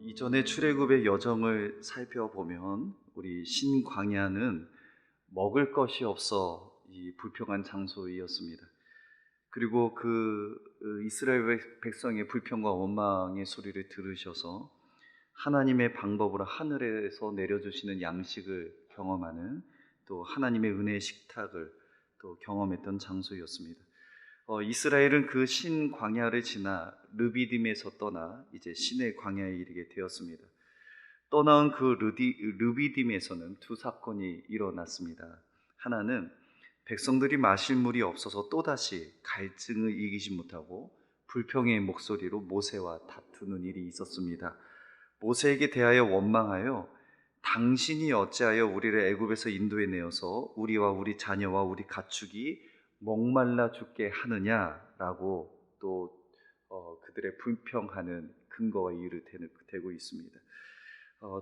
이전의 출애굽의 여정을 살펴보면 우리 신광야는 먹을 것이 없어 이 불평한 장소이었습니다. 그리고 이스라엘 백성의 불평과 원망의 소리를 들으셔서 하나님의 방법으로 하늘에서 내려주시는 양식을 경험하는, 또 하나님의 은혜의 식탁을 또 경험했던 장소였습니다. 이스라엘은 그 신 광야를 지나 르비딤에서 떠나 이제 신의 광야에 이르게 되었습니다. 떠나온 르비딤에서는 두 사건이 일어났습니다. 하나는 백성들이 마실 물이 없어서 또다시 갈증을 이기지 못하고 불평의 목소리로 모세와 다투는 일이 있었습니다. 모세에게 대하여 원망하여 당신이 어찌하여 우리를 애굽에서 인도해 내어서 우리와 우리 자녀와 우리 가축이 목말라 죽게 하느냐라고 또 그들의 불평하는 근거가 되고 있습니다.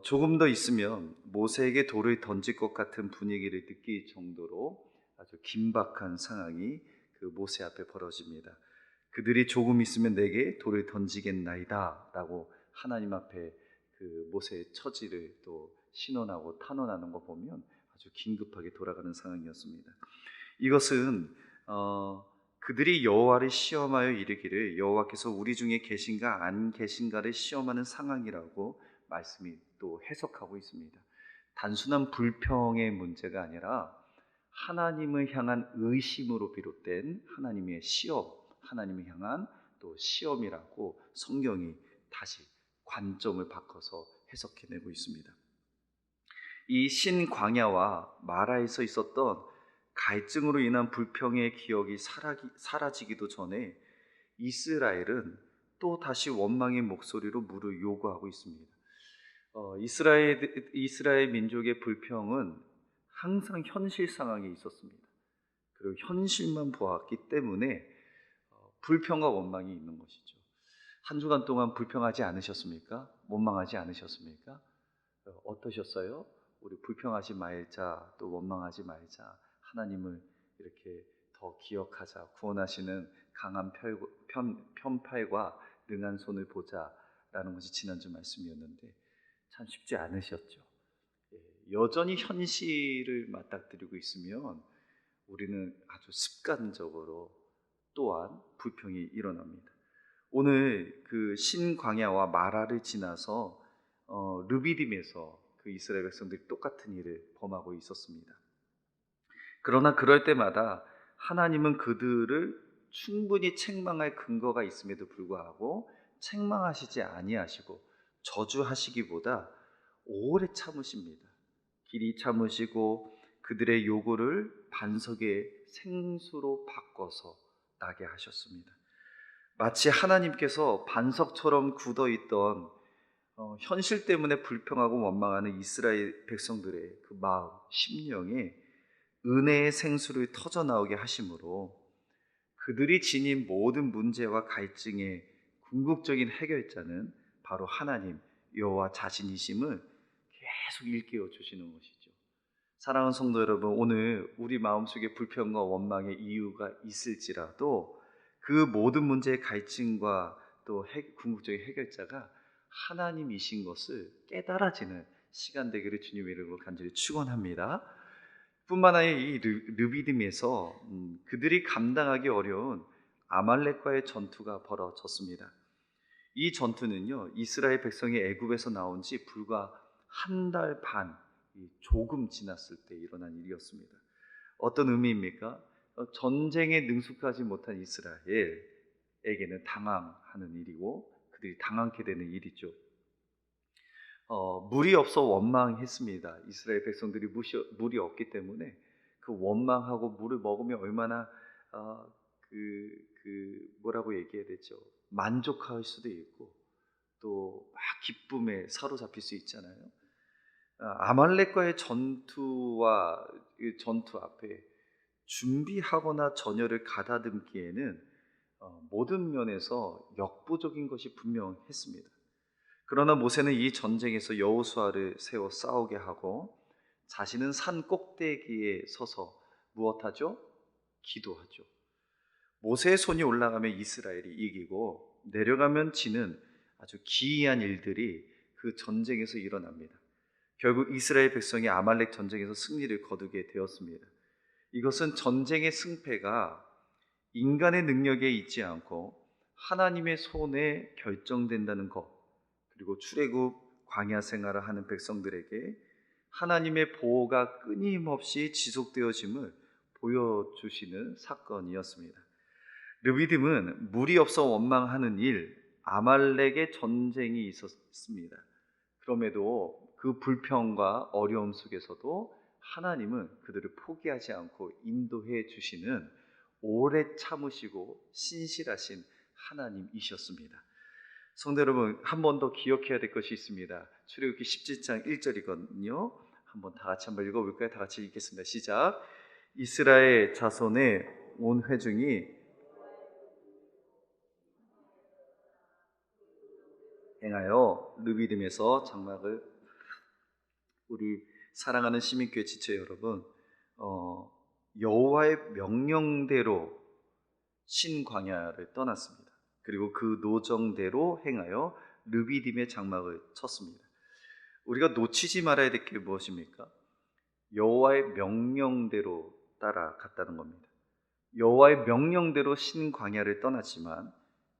조금 더 있으면 모세에게 돌을 던질 것 같은 분위기를 느낄 정도로 아주 긴박한 상황이 그 모세 앞에 벌어집니다. 그들이 조금 있으면 내게 돌을 던지겠나이다 라고 하나님 앞에 그 모세의 처지를 또 신원하고 탄원하는 거 보면 아주 긴급하게 돌아가는 상황이었습니다. 이것은 그들이 여호와를 시험하여 이르기를 여호와께서 우리 중에 계신가 안 계신가를 시험하는 상황이라고 말씀이 또 해석하고 있습니다. 단순한 불평의 문제가 아니라 하나님을 향한 의심으로 비롯된 하나님의 시험, 하나님을 향한 또 시험이라고 성경이 다시 관점을 바꿔서 해석해내고 있습니다. 이 신광야와 마라에서 있었던 갈증으로 인한 불평의 기억이 사라지기도 전에 이스라엘은 또 다시 원망의 목소리로 물을 요구하고 있습니다. 이스라엘 민족의 불평은 항상 현실 상황에 있었습니다. 그리고 현실만 보았기 때문에 불평과 원망이 있는 것이죠. 한 주간 동안 불평하지 않으셨습니까? 원망하지 않으셨습니까? 어떠셨어요? 우리 불평하지 말자, 또 원망하지 말자, 하나님을 이렇게 더 기억하자, 구원하시는 강한 편팔과 능한 손을 보자라는 것이 지난주 말씀이었는데 참 쉽지 않으셨죠. 여전히 현실을 맞닥뜨리고 있으면 우리는 아주 습관적으로 또한 불평이 일어납니다. 오늘 그 신광야와 마라를 지나서 르비딤에서 그 이스라엘 백성들이 똑같은 일을 범하고 있었습니다. 그러나 그럴 때마다 하나님은 그들을 충분히 책망할 근거가 있음에도 불구하고 책망하시지 아니하시고 저주하시기보다 오래 참으십니다. 길이 참으시고 그들의 요구를 반석의 생수로 바꿔서 나게 하셨습니다. 마치 하나님께서 반석처럼 굳어있던 현실 때문에 불평하고 원망하는 이스라엘 백성들의 그 마음, 심령에 은혜의 생수를 터져나오게 하심으로 그들이 지닌 모든 문제와 갈증의 궁극적인 해결자는 바로 하나님 여호와 자신이심을 계속 일깨워 주시는 것이죠. 사랑하는 성도 여러분, 오늘 우리 마음속에 불평과 원망의 이유가 있을지라도 그 모든 문제의 갈증과 또 궁극적인 해결자가 하나님이신 것을 깨달아지는 시간 되기를 주님의 이름으로 간절히 축원합니다. 뿐만 아니라 이 르비딤에서 그들이 감당하기 어려운 아말렉과의 전투가 벌어졌습니다. 이 전투는요, 이스라엘 백성이 애굽에서 나온 지 불과 한 달 반 조금 지났을 때 일어난 일이었습니다. 어떤 의미입니까? 전쟁에 능숙하지 못한 이스라엘에게는 당황하는 일이고 그들이 당황케 되는 일이죠. 물이 없어 원망했습니다. 이스라엘 백성들이 물이 없기 때문에 그 원망하고 물을 먹으면 얼마나 뭐라고 얘기해야 되죠? 만족할 수도 있고 또 막 기쁨에 사로잡힐 수 있잖아요. 아말렉과의 전투와 이 전투 앞에 준비하거나 전열을 가다듬기에는 모든 면에서 역부족인 것이 분명했습니다. 그러나 모세는 이 전쟁에서 여호수아를 세워 싸우게 하고 자신은 산 꼭대기에 서서 무엇하죠? 기도하죠. 모세의 손이 올라가면 이스라엘이 이기고 내려가면 지는 아주 기이한 일들이 그 전쟁에서 일어납니다. 결국 이스라엘 백성이 아말렉 전쟁에서 승리를 거두게 되었습니다. 이것은 전쟁의 승패가 인간의 능력에 있지 않고 하나님의 손에 결정된다는 것, 그리고 출애굽 광야 생활을 하는 백성들에게 하나님의 보호가 끊임없이 지속되어짐을 보여주시는 사건이었습니다. 르비딤은 물이 없어 원망하는 일, 아말렉의 전쟁이 있었습니다. 그럼에도 그 불평과 어려움 속에서도 하나님은 그들을 포기하지 않고 인도해 주시는 오래 참으시고 신실하신 하나님이셨습니다. 성도 여러분, 한 번 더 기억해야 될 것이 있습니다. 출애굽기 17장 1절이거든요. 한번 다 같이 한번 읽어볼까요? 다 같이 읽겠습니다. 시작. 이스라엘 자손의 온 회중이 행하여 르비딤에서 장막을, 우리 사랑하는 시민교회 지체 여러분, 여호와의 명령대로 신광야를 떠났습니다. 그리고 그 노정대로 행하여 르비딤의 장막을 쳤습니다. 우리가 놓치지 말아야 될 게 무엇입니까? 여호와의 명령대로 따라갔다는 겁니다. 여호와의 명령대로 신광야를 떠났지만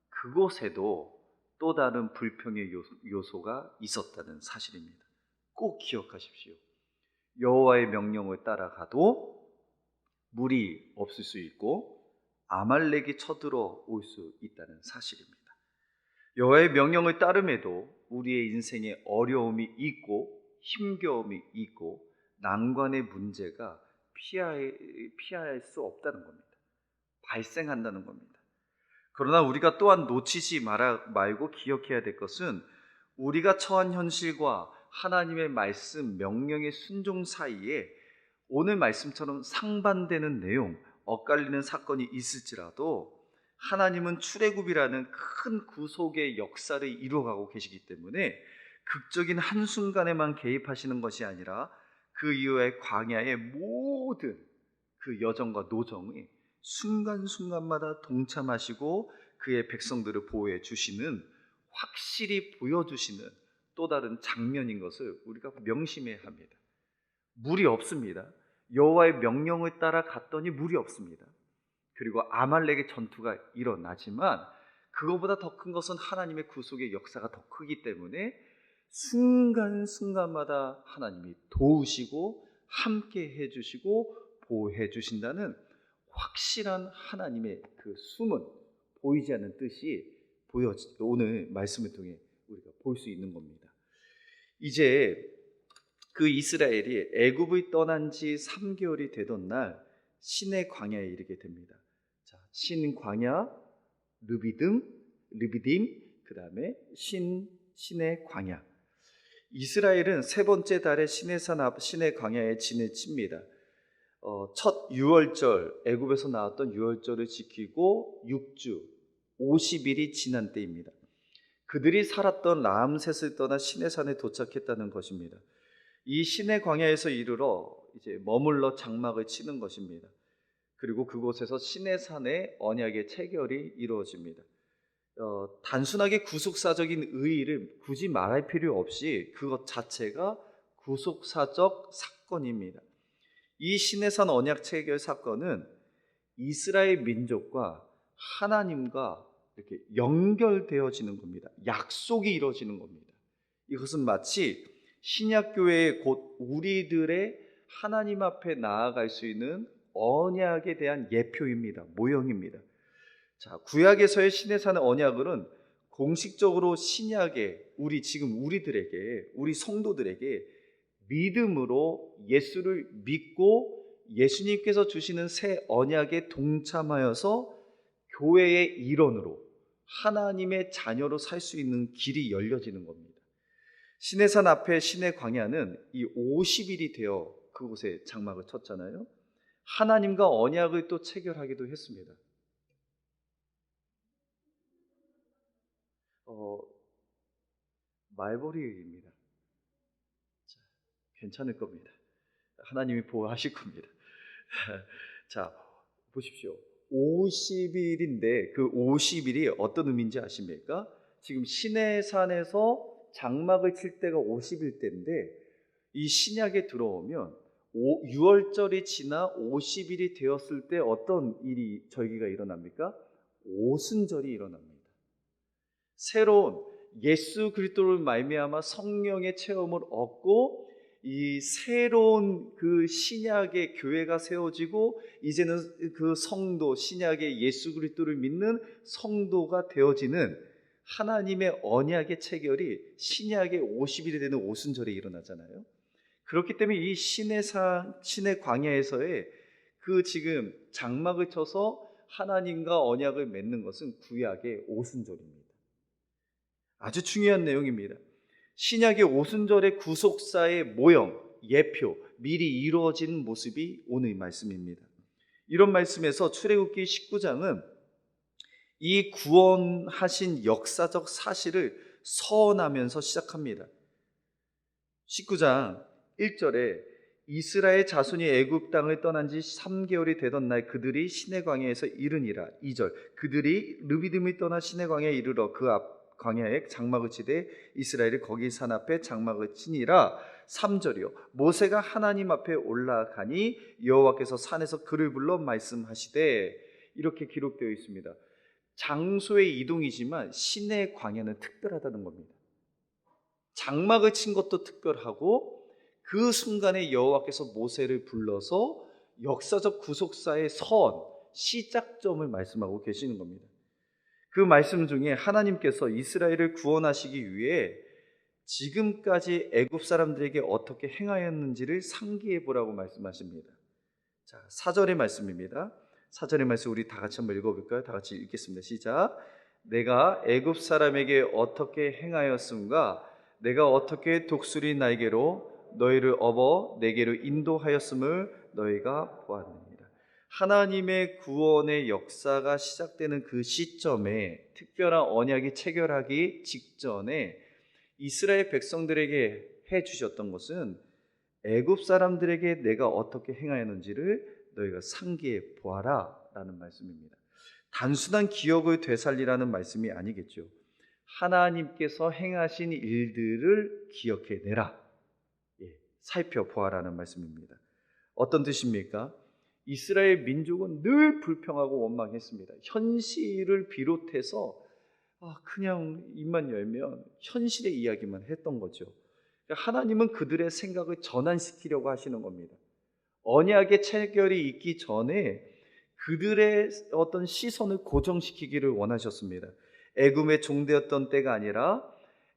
그곳에도 또 다른 불평의 요소가 있었다는 사실입니다. 꼭 기억하십시오. 여호와의 명령을 따라가도 물이 없을 수 있고 아말렉이 쳐들어 올 수 있다는 사실입니다. 여호와의 명령을 따름에도 우리의 인생에 어려움이 있고 힘겨움이 있고 난관의 문제가 피할 수 없다는 겁니다. 발생한다는 겁니다. 그러나 우리가 또한 놓치지 말고 기억해야 될 것은 우리가 처한 현실과 하나님의 말씀, 명령의 순종 사이에 오늘 말씀처럼 상반되는 내용, 엇갈리는 사건이 있을지라도 하나님은 출애굽이라는 큰 구속의 역사를 이루어가고 계시기 때문에 극적인 한순간에만 개입하시는 것이 아니라 그 이후의 광야의 모든 그 여정과 노정이 순간순간마다 동참하시고 그의 백성들을 보호해 주시는, 확실히 보여주시는 또 다른 장면인 것을 우리가 명심해야 합니다. 물이 없습니다. 여호와의 명령을 따라 갔더니 물이 없습니다. 그리고 아말렉의 전투가 일어나지만 그것보다 더 큰 것은 하나님의 구속의 역사가 더 크기 때문에 순간순간마다 하나님이 도우시고 함께 해주시고 보호해 주신다는 확실한 하나님의 그 숨은 보이지 않는 뜻이 오늘 말씀을 통해 우리가 볼 수 있는 겁니다. 이제 그 이스라엘이 애굽을 떠난 지 3개월이 되던 날 신의 광야에 이르게 됩니다. 자, 신 광야, 르비딤, 그 다음에 신의 광야. 이스라엘은 세 번째 달에 시내산 앞 신의 광야에 진을 칩니다. 첫 유월절, 애굽에서 나왔던 유월절을 지키고 6주 50일이 지난 때입니다. 그들이 살았던 라암셋을 떠나 시내산에 도착했다는 것입니다. 이 신의 광야에서 이르러 이제 머물러 장막을 치는 것입니다. 그리고 그곳에서 시내산의 언약의 체결이 이루어집니다. 단순하게 구속사적인 의의를 굳이 말할 필요 없이 그것 자체가 구속사적 사건입니다. 이 시내산 언약 체결 사건은 이스라엘 민족과 하나님과 이렇게 연결되어지는 겁니다. 약속이 이루어지는 겁니다. 이것은 마치 신약교회의 곧 우리들의 하나님 앞에 나아갈 수 있는 언약에 대한 예표입니다. 모형입니다. 자, 구약에서의 시내산 언약은 공식적으로 신약에 우리들에게, 우리 성도들에게 믿음으로 예수를 믿고 예수님께서 주시는 새 언약에 동참하여서 교회의 일원으로 하나님의 자녀로 살 수 있는 길이 열려지는 겁니다. 시내산 앞에 신의 광야는 이 50일이 되어 그곳에 장막을 쳤잖아요. 하나님과 언약을 또 체결하기도 했습니다. 말벌이입니다. 자, 괜찮을 겁니다. 하나님이 보호하실 겁니다. 자, 보십시오. 50일인데 그 50일이 어떤 의미인지 아십니까? 지금 시내산에서 장막을 칠 때가 50일 때인데 이 신약에 들어오면 6월절이 지나 50일이 되었을 때 어떤 일이 절기가 일어납니까? 오순절이 일어납니다. 새로운 예수 그리스도를 말미암아 성령의 체험을 얻고 이 새로운 그 신약의 교회가 세워지고 이제는 그 성도, 신약의 예수 그리스도를 믿는 성도가 되어지는 하나님의 언약의 체결이 신약의 50일이 되는 오순절에 일어나잖아요. 그렇기 때문에 이 신의 광야에서의 그 지금 장막을 쳐서 하나님과 언약을 맺는 것은 구약의 오순절입니다. 아주 중요한 내용입니다. 신약의 오순절의 구속사의 모형, 예표, 미리 이루어진 모습이 오늘 말씀입니다. 이런 말씀에서 출애굽기 19장은 이 구원하신 역사적 사실을 서원하면서 시작합니다. 19장 1절에 이스라엘 자손이 애굽 땅을 떠난 지 3개월이 되던 날 그들이 시내 광야에서 이르니라. 2절 그들이 르비딤을 떠나 시내 광야에 이르러 그 앞 광야에 장막을 치되 이스라엘이 거기 산 앞에 장막을 치니라. 3절이요 모세가 하나님 앞에 올라가니 여호와께서 산에서 그를 불러 말씀하시되. 이렇게 기록되어 있습니다. 장소의 이동이지만 시내 광야는 특별하다는 겁니다. 장막을 친 것도 특별하고 그 순간에 여호와께서 모세를 불러서 역사적 구속사의 선, 시작점을 말씀하고 계시는 겁니다. 그 말씀 중에 하나님께서 이스라엘을 구원하시기 위해 지금까지 애굽 사람들에게 어떻게 행하였는지를 상기해 보라고 말씀하십니다. 자, 4절의 말씀입니다. 4절의 말씀 우리 다 같이 한번 읽어볼까요? 다 같이 읽겠습니다. 시작. 내가 애굽 사람에게 어떻게 행하였음과 내가 어떻게 독수리 날개로 너희를 업어 내게로 인도하였음을 너희가 보았느니라. 하나님의 구원의 역사가 시작되는 그 시점에 특별한 언약이 체결하기 직전에 이스라엘 백성들에게 해주셨던 것은 애굽 사람들에게 내가 어떻게 행하였는지를 너희가 상기해 보아라 라는 말씀입니다. 단순한 기억을 되살리라는 말씀이 아니겠죠. 하나님께서 행하신 일들을 기억해내라, 살펴보아라는 말씀입니다. 어떤 뜻입니까? 이스라엘 민족은 늘 불평하고 원망했습니다. 현실을 비롯해서 그냥 입만 열면 현실의 이야기만 했던 거죠. 하나님은 그들의 생각을 전환시키려고 하시는 겁니다. 언약의 체결이 있기 전에 그들의 어떤 시선을 고정시키기를 원하셨습니다. 애굽의 종되었던 때가 아니라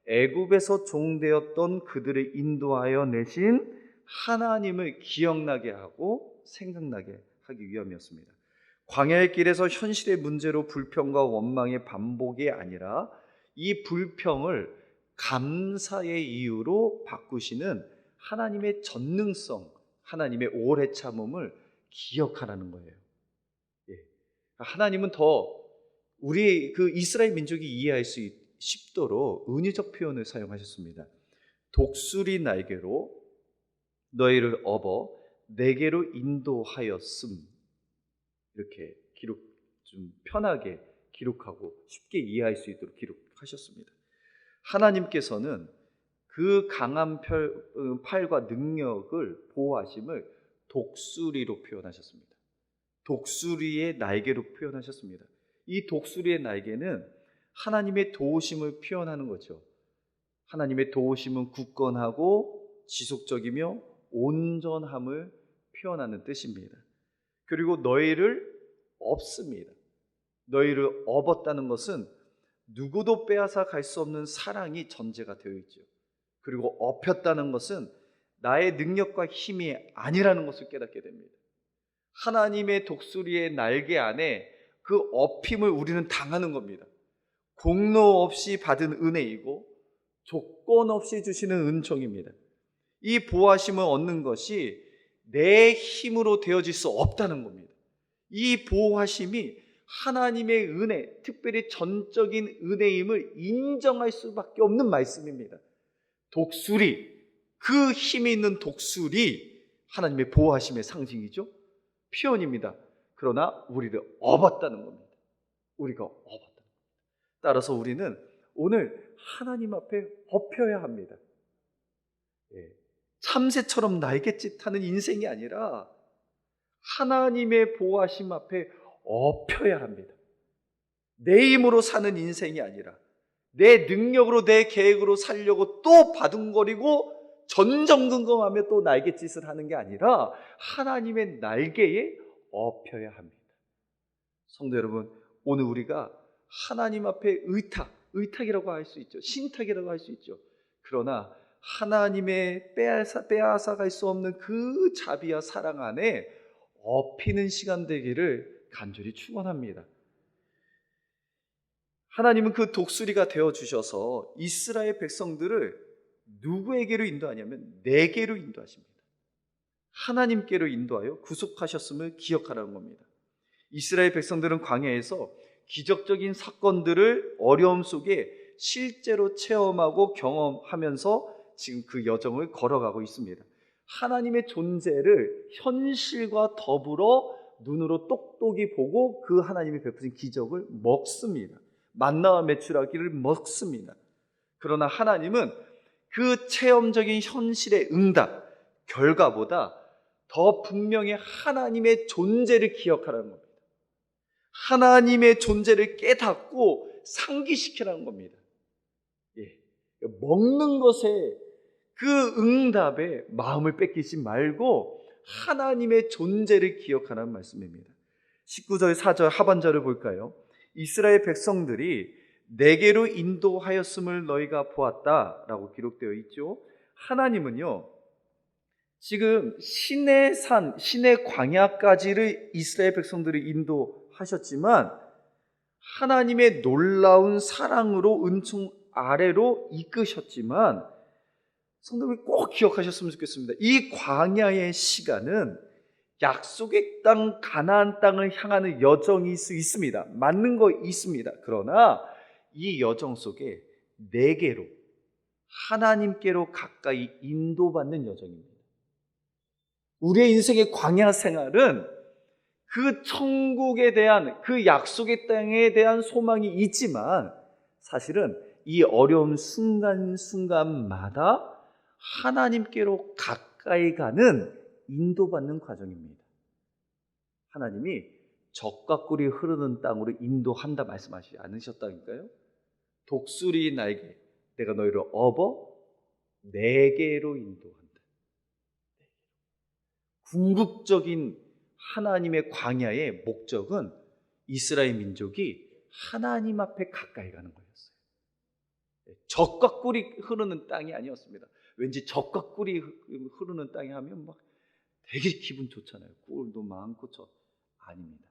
애굽에서 종되었던 그들을 인도하여 내신 하나님을 기억나게 하고 생각나게 하기 위함이었습니다. 광야의 길에서 현실의 문제로 불평과 원망의 반복이 아니라 이 불평을 감사의 이유로 바꾸시는 하나님의 전능성, 하나님의 오래 참음을 기억하라는 거예요. 하나님은 더 우리 그 이스라엘 민족이 이해할 수 쉽도록 은유적 표현을 사용하셨습니다. 독수리 날개로 너희를 업어 내게로 인도하였음. 이렇게 좀 편하게 기록하고 쉽게 이해할 수 있도록 기록하셨습니다. 하나님께서는 그 강한 팔과 능력을 보호하심을 독수리로 표현하셨습니다. 독수리의 날개로 표현하셨습니다. 이 독수리의 날개는 하나님의 도우심을 표현하는 거죠. 하나님의 도우심은 굳건하고 지속적이며 온전함을 표현하는 뜻입니다. 그리고 너희를 업습니다. 너희를 업었다는 것은 누구도 빼앗아 갈 수 없는 사랑이 전제가 되어 있죠. 그리고 업혔다는 것은 나의 능력과 힘이 아니라는 것을 깨닫게 됩니다. 하나님의 독수리의 날개 안에 그 업힘을 우리는 당하는 겁니다. 공로 없이 받은 은혜이고 조건 없이 주시는 은총입니다. 이 보호하심을 얻는 것이 내 힘으로 되어질 수 없다는 겁니다. 이 보호하심이 하나님의 은혜, 특별히 전적인 은혜임을 인정할 수밖에 없는 말씀입니다. 독수리, 그 힘이 있는 독수리, 하나님의 보호하심의 상징이죠. 표현입니다. 그러나 우리를 업었다는 겁니다. 우리가 업었다. 따라서 우리는 오늘 하나님 앞에 엎혀야 합니다. 참새처럼 날갯짓하는 인생이 아니라 하나님의 보호하심 앞에 엎혀야 합니다. 내 힘으로 사는 인생이 아니라 내 능력으로 내 계획으로 살려고 또 바둥거리고 전전긍긍하며 또 날갯짓을 하는 게 아니라 하나님의 날개에 엎혀야 합니다. 성도 여러분, 오늘 우리가 하나님 앞에 의탁이라고 할 수 있죠. 신탁이라고 할 수 있죠. 그러나 하나님의 빼앗아갈 수 없는 그 자비와 사랑 안에 엎이는 시간 되기를 간절히 축원합니다. 하나님은 그 독수리가 되어주셔서 이스라엘 백성들을 누구에게로 인도하냐면 내게로 인도하십니다. 하나님께로 인도하여 구속하셨음을 기억하라는 겁니다. 이스라엘 백성들은 광야에서 기적적인 사건들을 어려움 속에 실제로 체험하고 경험하면서 지금 그 여정을 걸어가고 있습니다. 하나님의 존재를 현실과 더불어 눈으로 똑똑히 보고 그 하나님이 베푸신 기적을 먹습니다. 만나와 메추라기를 먹습니다. 그러나 하나님은 그 체험적인 현실의 응답, 결과보다 더 분명히 하나님의 존재를 기억하라는 겁니다. 하나님의 존재를 깨닫고 상기시키라는 겁니다. 먹는 것에 그 응답에 마음을 뺏기지 말고 하나님의 존재를 기억하라는 말씀입니다. 19절 4절 하반절을 볼까요? 이스라엘 백성들이 내게로 인도하였음을 너희가 보았다라고 기록되어 있죠. 하나님은요, 지금 신의 산, 신의 광야까지를 이스라엘 백성들이 인도하셨지만 하나님의 놀라운 사랑으로 은총 아래로 이끄셨지만 성도님이 꼭 기억하셨으면 좋겠습니다. 이 광야의 시간은 약속의 땅 가나안 땅을 향하는 여정일 수 있습니다. 맞는 거 있습니다. 그러나 이 여정 속에 내게로 하나님께로 가까이 인도받는 여정입니다. 우리의 인생의 광야 생활은 그 천국에 대한 그 약속의 땅에 대한 소망이 있지만 사실은 이 어려운 순간순간마다 하나님께로 가까이 가는 인도받는 과정입니다. 하나님이 젖과 꿀이 흐르는 땅으로 인도한다 말씀하시지 않으셨다니까요. 독수리 날개, 내가 너희를 업어 내게로 인도한다. 궁극적인 하나님의 광야의 목적은 이스라엘 민족이 하나님 앞에 가까이 가는 거였어요. 젖과 꿀이 흐르는 땅이 아니었습니다. 왠지 젖과 꿀이 흐르는 땅에 하면 막 되게 기분 좋잖아요. 꿀도 많고 젖. 아닙니다.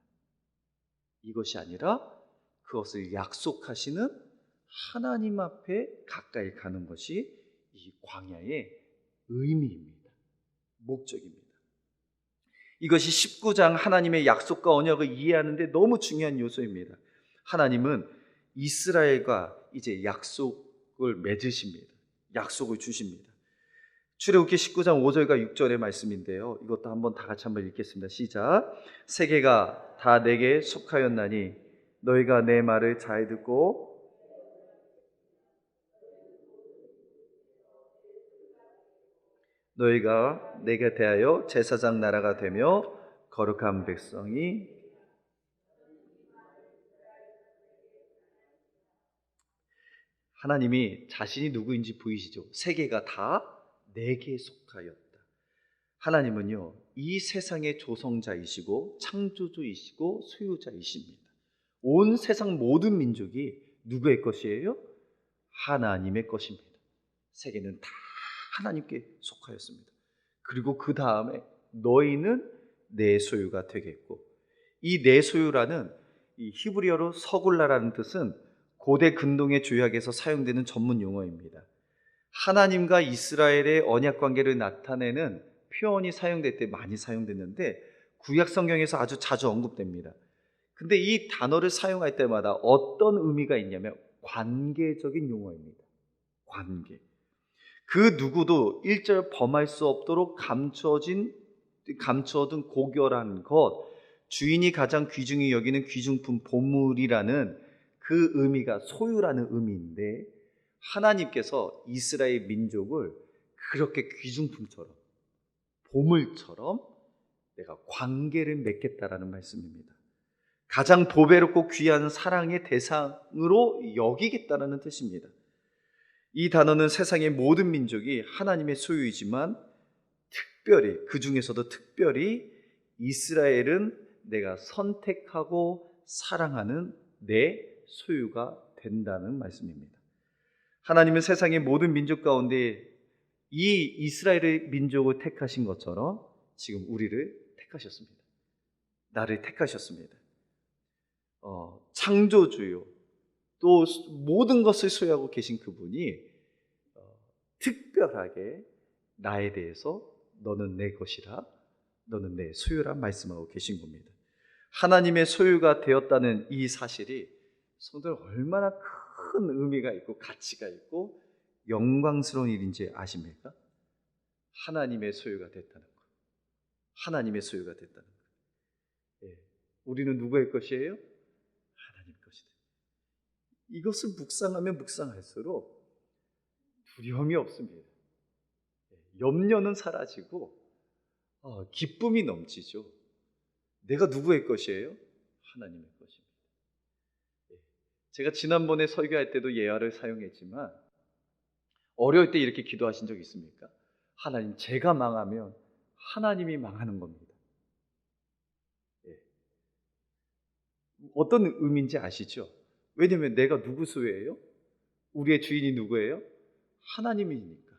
이것이 아니라 그것을 약속하시는 하나님 앞에 가까이 가는 것이 이 광야의 의미입니다. 목적입니다. 이것이 19장 하나님의 약속과 언약을 이해하는데 너무 중요한 요소입니다. 하나님은 이스라엘과 이제 약속을 맺으십니다. 약속을 주십니다. 출애굽기 19장 5절과 6절의 말씀인데요. 이것도 한번 다 같이 한번 읽겠습니다. 시작. 세계가 다 내게 속하였나니 너희가 내 말을 잘 듣고 너희가 내게 대하여 제사장 나라가 되며 거룩한 백성이 하나님이 자신이 누구인지 보이시죠? 세계가 다 내게 속하였다. 하나님은요, 이 세상의 조성자이시고 창조주이시고 소유자이십니다. 온 세상 모든 민족이 누구의 것이에요? 하나님의 것입니다. 세계는 다 하나님께 속하였습니다. 그리고 그 다음에 너희는 내 소유가 되겠고, 이 내 소유라는 이 히브리어로 서굴라라는 뜻은 고대 근동의 조약에서 사용되는 전문 용어입니다. 하나님과 이스라엘의 언약 관계를 나타내는 표현이 사용될 때 많이 사용됐는데 구약 성경에서 아주 자주 언급됩니다. 근데 이 단어를 사용할 때마다 어떤 의미가 있냐면 관계적인 용어입니다. 관계. 그 누구도 일절 범할 수 없도록 감추어둔 고결한 것, 주인이 가장 귀중히 여기는 귀중품 보물이라는 그 의미가 소유라는 의미인데, 하나님께서 이스라엘 민족을 그렇게 귀중품처럼, 보물처럼 내가 관계를 맺겠다라는 말씀입니다. 가장 보배롭고 귀한 사랑의 대상으로 여기겠다는 뜻입니다. 이 단어는 세상의 모든 민족이 하나님의 소유이지만 특별히, 그 중에서도 특별히 이스라엘은 내가 선택하고 사랑하는 내 소유가 된다는 말씀입니다. 하나님은 세상의 모든 민족 가운데 이 이스라엘의 민족을 택하신 것처럼 지금 우리를 택하셨습니다. 나를 택하셨습니다. 창조주요, 또 모든 것을 소유하고 계신 그분이 특별하게 나에 대해서 너는 내 것이라, 너는 내 소유라 말씀하고 계신 겁니다. 하나님의 소유가 되었다는 이 사실이 성도들 얼마나 큰 의미가 있고 가치가 있고 영광스러운 일인지 아십니까? 하나님의 소유가 됐다는 것. 하나님의 소유가 됐다는 것. 우리는 누구의 것이에요? 하나님 것이다. 이것을 묵상하면 묵상할수록 두려움이 없습니다. 염려는 사라지고 기쁨이 넘치죠. 내가 누구의 것이에요? 하나님의 것입니다. 제가 지난번에 설교할 때도 예화를 사용했지만 어려울 때 이렇게 기도하신 적 있습니까? 하나님, 제가 망하면 하나님이 망하는 겁니다. 어떤 의미인지 아시죠? 왜냐하면 내가 누구 소유예요? 우리의 주인이 누구예요? 하나님이니까.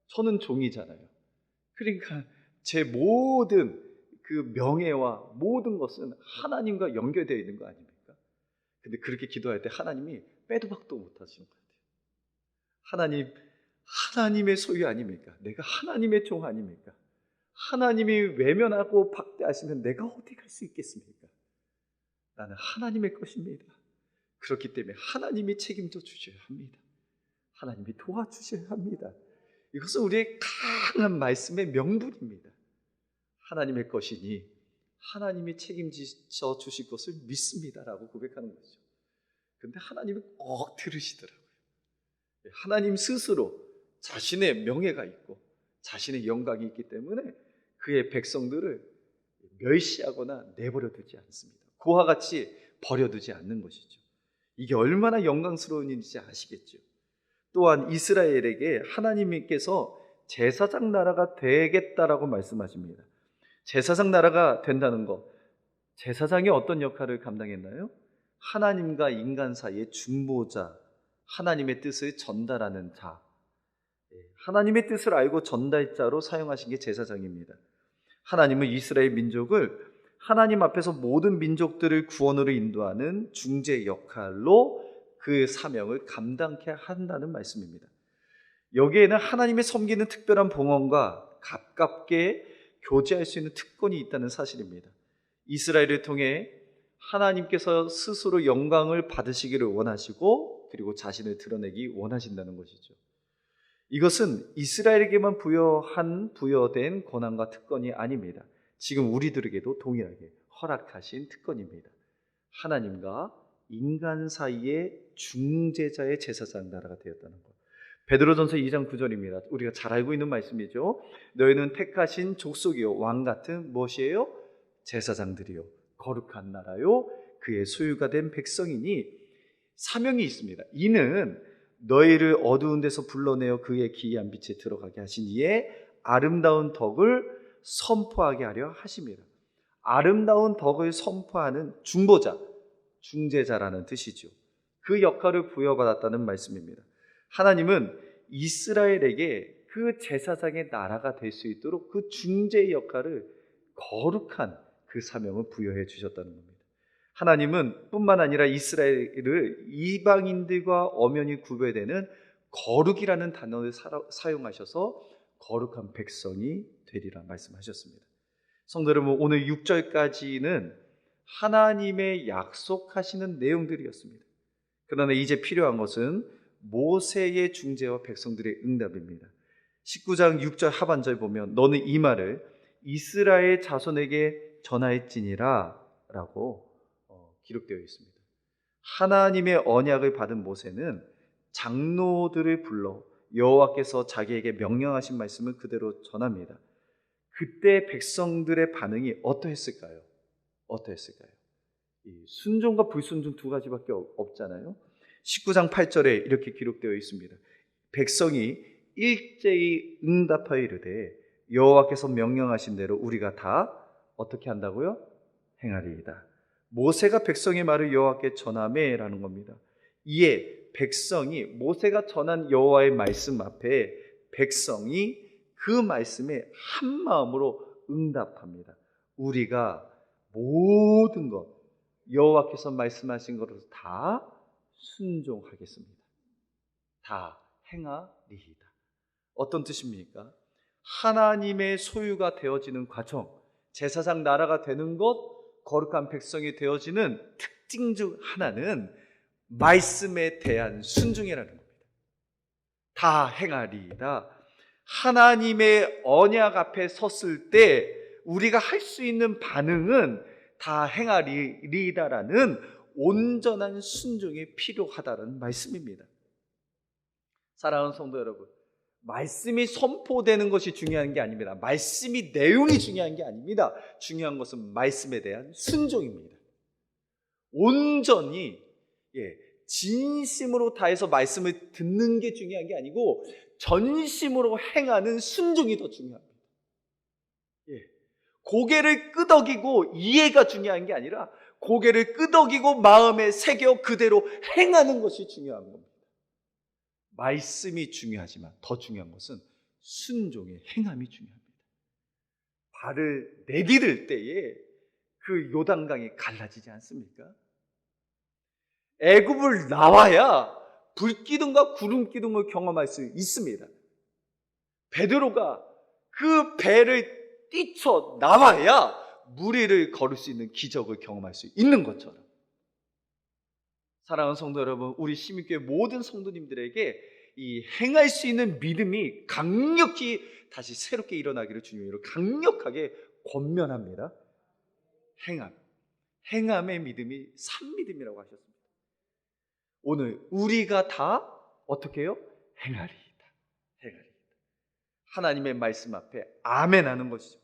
저는 종이잖아요. 그러니까 제 모든 그 명예와 모든 것은 하나님과 연결되어 있는 거 아닙니까? 근데 그렇게 기도할 때 하나님이 빼도 박도 못 하시는 것 같아요. 하나님의 소유 아닙니까? 내가 하나님의 종 아닙니까? 하나님이 외면하고 박대하시면 내가 어디 갈 수 있겠습니까? 나는 하나님의 것입니다. 그렇기 때문에 하나님이 책임져 주셔야 합니다. 하나님이 도와주셔야 합니다. 이것은 우리의 강한 말씀의 명분입니다. 하나님의 것이니 하나님이 책임져 주실 것을 믿습니다라고 고백하는 거죠. 그런데 하나님이 꼭 들으시더라고요. 하나님 스스로 자신의 명예가 있고 자신의 영광이 있기 때문에 그의 백성들을 멸시하거나 내버려 두지 않습니다. 그와 같이 버려두지 않는 것이죠. 이게 얼마나 영광스러운 일인지 아시겠죠? 또한 이스라엘에게 하나님께서 제사장 나라가 되겠다라고 말씀하십니다. 제사장 나라가 된다는 것, 제사장이 어떤 역할을 감당했나요? 하나님과 인간 사이의 중보자, 하나님의 뜻을 전달하는 자, 하나님의 뜻을 알고 전달자로 사용하신 게 제사장입니다. 하나님은 이스라엘 민족을 하나님 앞에서 모든 민족들을 구원으로 인도하는 중재 역할로 그 사명을 감당케 한다는 말씀입니다. 여기에는 하나님의 섬기는 특별한 봉헌과 가깝게 교제할 수 있는 특권이 있다는 사실입니다. 이스라엘을 통해 하나님께서 스스로 영광을 받으시기를 원하시고 그리고 자신을 드러내기 원하신다는 것이죠. 이것은 이스라엘에게만 부여된 권한과 특권이 아닙니다. 지금 우리들에게도 동일하게 허락하신 특권입니다. 하나님과 인간 사이의 중재자의 제사장 나라가 되었다는 것. 베드로전서 2장 9절입니다. 우리가 잘 알고 있는 말씀이죠. 너희는 택하신 족속이요 왕 같은 무엇이에요? 제사장들이요 거룩한 나라요 그의 소유가 된 백성이니 사명이 있습니다. 이는 너희를 어두운 데서 불러내어 그의 기이한 빛에 들어가게 하신 이의 아름다운 덕을 선포하게 하려 하심이라. 아름다운 덕을 선포하는 중보자, 중재자라는 뜻이죠. 그 역할을 부여받았다는 말씀입니다. 하나님은 이스라엘에게 그 제사장의 나라가 될 수 있도록 그 중재의 역할을 거룩한 그 사명을 부여해 주셨다는 겁니다. 하나님은 뿐만 아니라 이스라엘을 이방인들과 엄연히 구별되는 거룩이라는 단어를 사용하셔서 거룩한 백성이 되리라 말씀하셨습니다. 성도 여러분, 오늘 6절까지는 하나님의 약속하시는 내용들이었습니다. 그러나 이제 필요한 것은 모세의 중재와 백성들의 응답입니다. 19장 6절 하반절 보면 너는 이 말을 이스라엘 자손에게 전하였지니라 라고 기록되어 있습니다. 하나님의 언약을 받은 모세는 장로들을 불러 여호와께서 자기에게 명령하신 말씀을 그대로 전합니다. 그때 백성들의 반응이 어떠했을까요? 어떠했을까요? 이 순종과 불순종 두 가지밖에 없잖아요. 19장 8절에 이렇게 기록되어 있습니다. 백성이 일제히 응답하여 이르되 여호와께서 명령하신 대로 우리가 다 어떻게 한다고요? 행하리이다. 모세가 백성의 말을 여호와께 전하매라는 겁니다. 이에 백성이 모세가 전한 여호와의 말씀 앞에 백성이 그 말씀에 한 마음으로 응답합니다. 우리가 모든 것 여호와께서 말씀하신 것으로 다 순종하겠습니다. 다 행하리이다. 어떤 뜻입니까? 하나님의 소유가 되어지는 과정, 제사장 나라가 되는 것, 거룩한 백성이 되어지는 특징 중 하나는 말씀에 대한 순종이라는 겁니다. 다 행하리이다. 하나님의 언약 앞에 섰을 때 우리가 할 수 있는 반응은 다 행하리이다라는 온전한 순종이 필요하다는 말씀입니다. 사랑하는 성도 여러분, 말씀이 선포되는 것이 중요한 게 아닙니다. 말씀이 내용이 중요한 게 아닙니다. 중요한 것은 말씀에 대한 순종입니다. 온전히 진심으로 다해서 말씀을 듣는 게 중요한 게 아니고 전심으로 행하는 순종이 더 중요합니다. 고개를 끄덕이고 이해가 중요한 게 아니라 고개를 끄덕이고 마음에 새겨 그대로 행하는 것이 중요한 겁니다. 말씀이 중요하지만 더 중요한 것은 순종의 행함이 중요합니다. 발을 내디딜 때에 그 요단강이 갈라지지 않습니까? 애굽을 나와야 불기둥과 구름기둥을 경험할 수 있습니다. 베드로가 그 배를 뛰쳐 나와야 물 위를 걸을 수 있는 기적을 경험할 수 있는 것처럼, 사랑하는 성도 여러분, 우리 시민교회 모든 성도님들에게 이 행할 수 있는 믿음이 강력히 다시 새롭게 일어나기를 주님으로 강력하게 권면합니다. 행함의 믿음이 산믿음이라고 하셨습니다. 오늘 우리가 다 어떻게 해요? 행하리이다. 하나님의 말씀 앞에 아멘 하는 것이죠.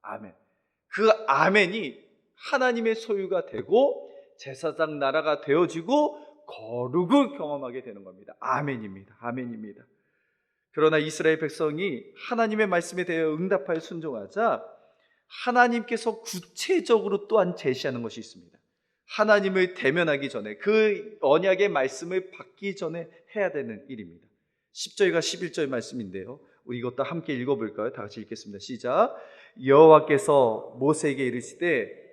아멘. 그 아멘이 하나님의 소유가 되고 제사장 나라가 되어지고 거룩을 경험하게 되는 겁니다. 아멘입니다. 아멘입니다. 그러나 이스라엘 백성이 하나님의 말씀에 대해 응답하여 순종하자 하나님께서 구체적으로 또한 제시하는 것이 있습니다. 하나님을 대면하기 전에, 그 언약의 말씀을 받기 전에 해야 되는 일입니다. 10절과 11절 말씀인데요, 우리 이것도 함께 읽어볼까요? 다 같이 읽겠습니다. 시작. 여호와께서 모세에게 이르시되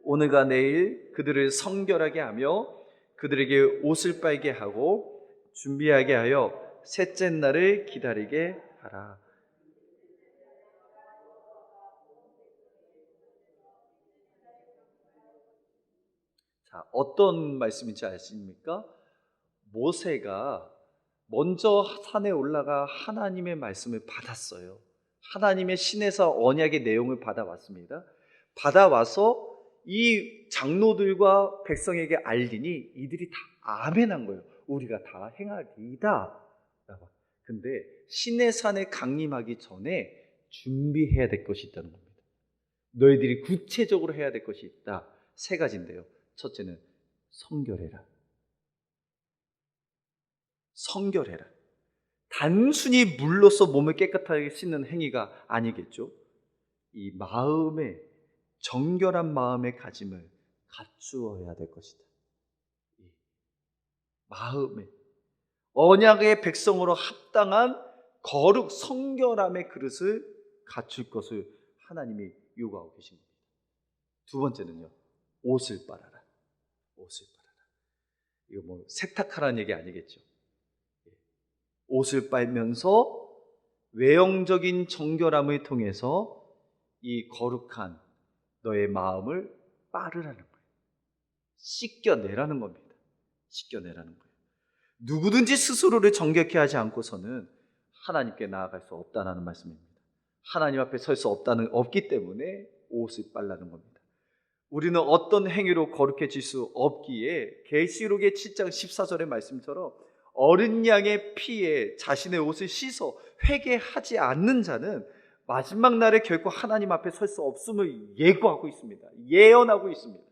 오늘과 내일 그들을 성결하게 하며 그들에게 옷을 빨게 하고 준비하게 하여 셋째 날을 기다리게 하라. 자, 어떤 말씀인지 아십니까? 모세가 먼저 산에 올라가 하나님의 말씀을 받았어요. 하나님의 신에서 언약의 내용을 받아왔습니다. 받아와서 이 장로들과 백성에게 알리니 이들이 다 아멘한 거예요. 우리가 다 행하리이다. 근데 신의 산에 강림하기 전에 준비해야 될 것이 있다는 겁니다. 너희들이 구체적으로 해야 될 것이 있다. 세 가지인데요. 첫째는 성결해라. 성결해라. 단순히 물로써 몸을 깨끗하게 씻는 행위가 아니겠죠. 이 마음에, 정결한 마음의 가짐을 갖추어야 될 것이다. 마음에 언약의 백성으로 합당한 거룩 성결함의 그릇을 갖출 것을 하나님이 요구하고 계신 겁니다. 두 번째는요, 옷을 빨아라. 옷을 빨아라. 이거 뭐 세탁하라는 얘기 아니겠죠. 옷을 빨면서 외형적인 정결함을 통해서 이 거룩한 너의 마음을 빨으라는 거예요. 씻겨내라는 겁니다. 씻겨내라는 거예요. 누구든지 스스로를 정결케 하지 않고서는 하나님께 나아갈 수 없다는 말씀입니다. 하나님 앞에 설 수 없기 때문에 옷을 빨라는 겁니다. 우리는 어떤 행위로 거룩해질 수 없기에 계시록의 7장 14절의 말씀처럼 어린 양의 피에 자신의 옷을 씻어 회개하지 않는 자는 마지막 날에 결코 하나님 앞에 설 수 없음을 예고하고 있습니다. 예언하고 있습니다.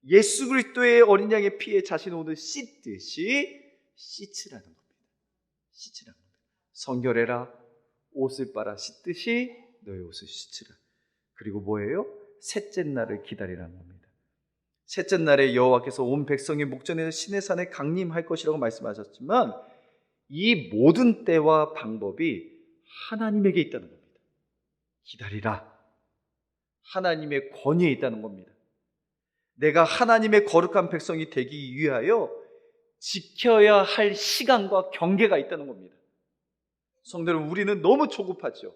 예수 그리스도의 어린 양의 피에 자신의 옷을 씻듯이 씻으라는 겁니다. 씻으라는 겁니다. 성결해라, 옷을 빨아 씻듯이 너의 옷을 씻으라. 그리고 뭐예요? 셋째 날을 기다리라는 겁니다. 셋째 날에 여호와께서 온 백성의 목전에서 시내 산에 강림할 것이라고 말씀하셨지만 이 모든 때와 방법이 하나님에게 있다는 겁니다. 기다리라. 하나님의 권위에 있다는 겁니다. 내가 하나님의 거룩한 백성이 되기 위하여 지켜야 할 시간과 경계가 있다는 겁니다. 성도 여러분, 우리는 너무 조급하죠.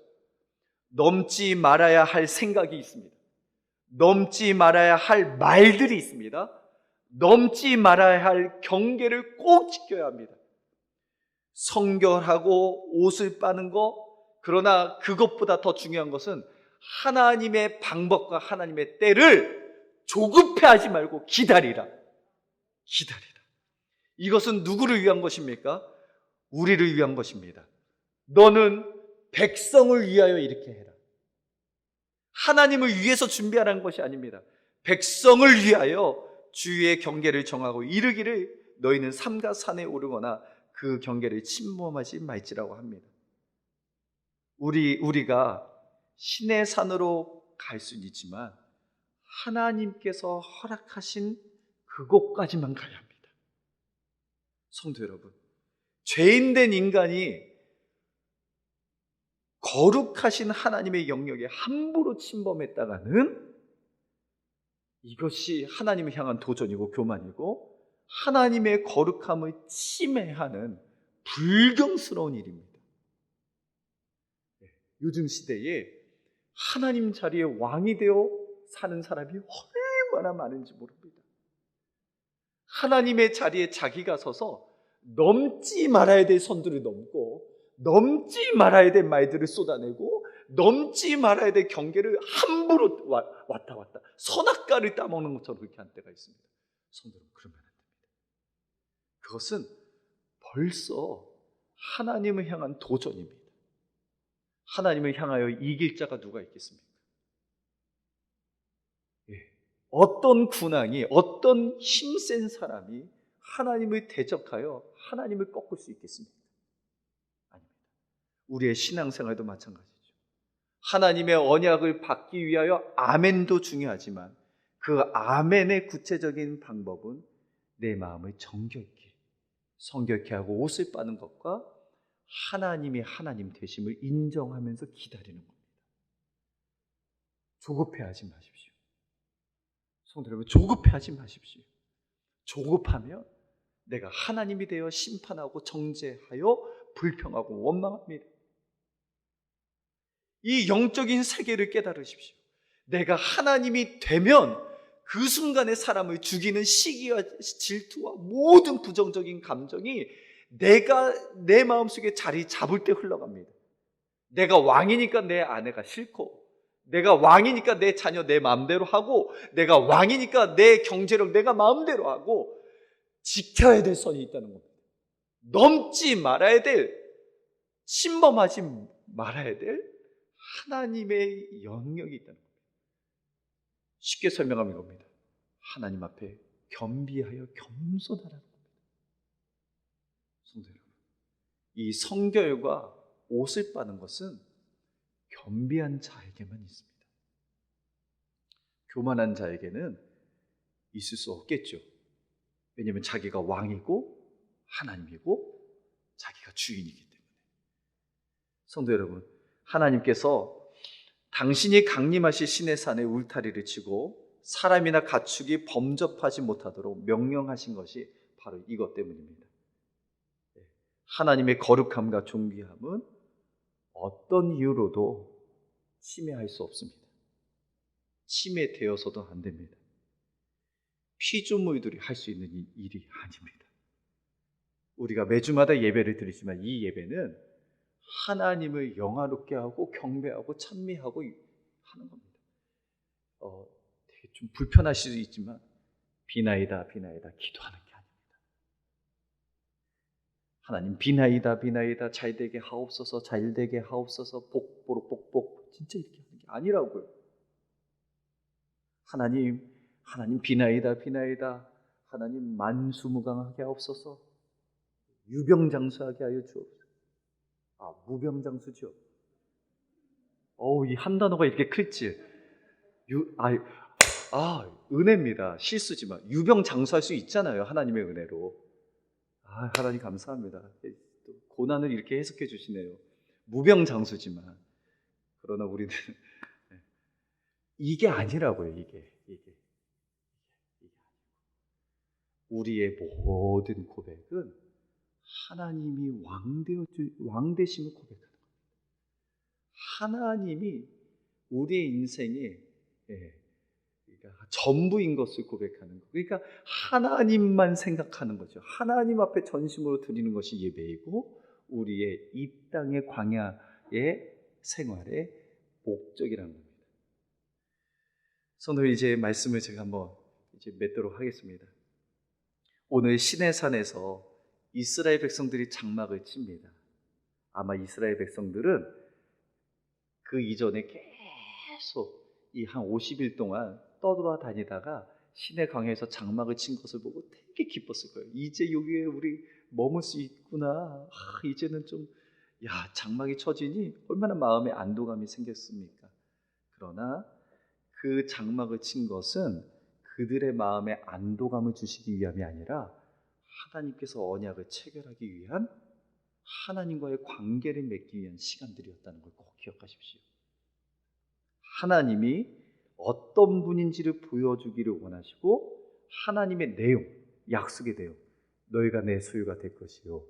넘지 말아야 할 생각이 있습니다. 넘지 말아야 할 말들이 있습니다. 넘지 말아야 할 경계를 꼭 지켜야 합니다. 성결하고 옷을 빠는 것, 그러나 그것보다 더 중요한 것은 하나님의 방법과 하나님의 때를 조급해하지 말고 기다리라. 기다리라. 이것은 누구를 위한 것입니까? 우리를 위한 것입니다. 너는 백성을 위하여 이렇게 해라. 하나님을 위해서 준비하라는 것이 아닙니다. 백성을 위하여 주의 경계를 정하고 이르기를 너희는 삼가 산에 오르거나 그 경계를 침범하지 말지라고 합니다. 우리가 신의 산으로 갈 수는 있지만 하나님께서 허락하신 그곳까지만 가야 합니다. 성도 여러분, 죄인된 인간이 거룩하신 하나님의 영역에 함부로 침범했다가는 이것이 하나님을 향한 도전이고 교만이고 하나님의 거룩함을 침해하는 불경스러운 일입니다. 요즘 시대에 하나님 자리에 왕이 되어 사는 사람이 얼마나 많은지 모릅니다. 하나님의 자리에 자기가 서서 넘지 말아야 될 선들을 넘고 넘지 말아야 될 말들을 쏟아내고 넘지 말아야 될 경계를 함부로 왔다 갔다 선악과를 따먹는 것처럼 그렇게 한 때가 있습니다. 성도는 그러면 안 됩니다. 그것은 벌써 하나님을 향한 도전입니다. 하나님을 향하여 이길 자가 누가 있겠습니까? 어떤 군왕이, 어떤 힘센 사람이 하나님을 대적하여 하나님을 꺾을 수 있겠습니까? 아닙니다. 우리의 신앙생활도 마찬가지죠. 하나님의 언약을 받기 위하여 아멘도 중요하지만 그 아멘의 구체적인 방법은 내 마음을 정결케, 성결케 하고 옷을 빠는 것과 하나님이 하나님 되심을 인정하면서 기다리는 겁니다. 조급해하지 마십시오. 성도 여러분, 조급해하지 마십시오. 조급하면 내가 하나님이 되어 심판하고 정죄하여 불평하고 원망합니다. 이 영적인 세계를 깨달으십시오. 내가 하나님이 되면 그 순간에 사람을 죽이는 시기와 질투와 모든 부정적인 감정이 내가 내 마음속에 자리 잡을 때 흘러갑니다. 내가 왕이니까 내 아내가 싫고, 내가 왕이니까 내 자녀 내 마음대로 하고, 내가 왕이니까 내 경제력 내가 마음대로 하고, 지켜야 될 선이 있다는 겁니다. 넘지 말아야 될, 침범하지 말아야 될 하나님의 영역이 있다는 겁니다. 쉽게 설명하면 이겁니다. 하나님 앞에 겸비하여 겸손하라는 겁니다. 성도 여러분, 이 성결과 옷을 빠는 것은 겸비한 자에게만 있습니다. 교만한 자에게는 있을 수 없겠죠. 왜냐하면 자기가 왕이고 하나님이고 자기가 주인이기 때문에. 성도 여러분, 하나님께서 당신이 강림하실 시내 산에 울타리를 치고 사람이나 가축이 범접하지 못하도록 명령하신 것이 바로 이것 때문입니다. 하나님의 거룩함과 존귀함은 어떤 이유로도 침해할 수 없습니다. 침해되어서도 안 됩니다. 피조물들이 할 수 있는 일이 아닙니다. 우리가 매주마다 예배를 드리지만 이 예배는 하나님을 영화롭게 하고 경배하고 찬미하고 하는 겁니다. 좀 불편하실 수 있지만 비나이다 비나이다 기도하는 게 아닙니다. 하나님 비나이다 비나이다 잘되게 하옵소서 잘되게 하옵소서 복보로 복복 진짜 이렇게 하는 게 아니라고요. 하나님 비나이다 비나이다 하나님 만수무강하게 하옵소서 유병장수하게 하여 주옵소서. 무병장수죠. 이 한 단어가 이렇게 클지. 은혜입니다. 실수지만 유병장수할 수 있잖아요. 하나님의 은혜로. 하나님 감사합니다. 또 고난을 이렇게 해석해 주시네요. 무병장수지만 그러나 우리는 이게 아니라고요. 이게 우리의 모든 고백은 하나님이 왕되심을 고백하는 거예요. 하나님이 우리의 인생의 그러니까 전부인 것을 고백하는 거예요. 그러니까 하나님만 생각하는 거죠. 하나님 앞에 전심으로 드리는 것이 예배이고 우리의 이 땅의 광야의 생활의 목적이라는 겁니다. 성도 이제 말씀을 제가 한번 이제 맺도록 하겠습니다. 오늘 시내산에서 이스라엘 백성들이 장막을 칩니다. 아마 이스라엘 백성들은 그 이전에 계속 이 한 50일 동안 떠돌아다니다가 시내 강에서 장막을 친 것을 보고 되게 기뻤을 거예요. 이제 여기에 우리 머물 수 있구나. 이제는 좀 장막이 쳐지니 얼마나 마음에 안도감이 생겼습니까? 그러나 그 장막을 친 것은 그들의 마음에 안도감을 주시기 위함이 아니라 하나님께서 언약을 체결하기 위한 하나님과의 관계를 맺기 위한 시간들이었다는 걸 꼭 기억하십시오. 하나님이 어떤 분인지를 보여주기를 원하시고 하나님의 내용, 약속의 내용, 너희가 내 소유가 될 것이요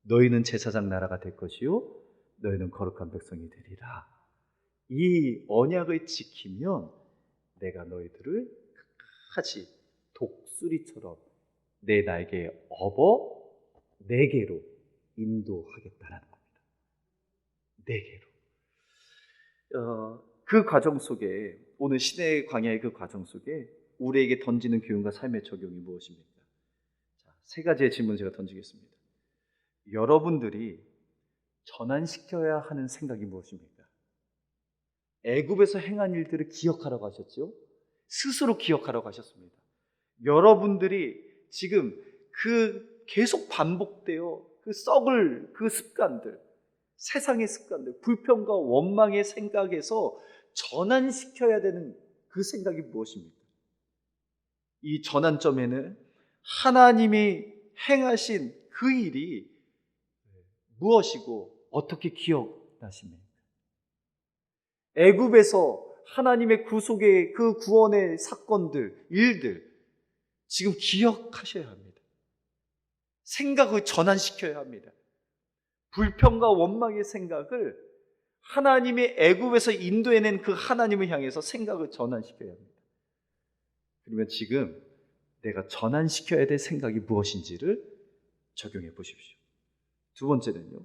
너희는 제사장 나라가 될 것이요 너희는 거룩한 백성이 되리라. 이 언약을 지키면 내가 너희들을 끝까지 독수리처럼 내 날개에 업어 내게로 인도하겠다라는 겁니다. 내게로. 그 과정 속에 오늘 시내 광야의 그 과정 속에 우리에게 던지는 교훈과 삶의 적용이 무엇입니까? 세 가지의 질문 제가 던지겠습니다. 여러분들이 전환시켜야 하는 생각이 무엇입니까? 애굽에서 행한 일들을 기억하라고 하셨죠? 스스로 기억하라고 하셨습니다. 여러분들이 지금 그 계속 반복되어 그 습관들, 세상의 습관들, 불평과 원망의 생각에서 전환시켜야 되는 그 생각이 무엇입니까? 이 전환점에는 하나님이 행하신 그 일이 무엇이고 어떻게 기억나십니까? 애굽에서 하나님의 구속의 그 구원의 사건들, 일들 지금 기억하셔야 합니다. 생각을 전환시켜야 합니다. 불평과 원망의 생각을 하나님의 애굽에서 인도해낸 그 하나님을 향해서 생각을 전환시켜야 합니다. 그러면 지금 내가 전환시켜야 될 생각이 무엇인지를 적용해 보십시오. 두 번째는요,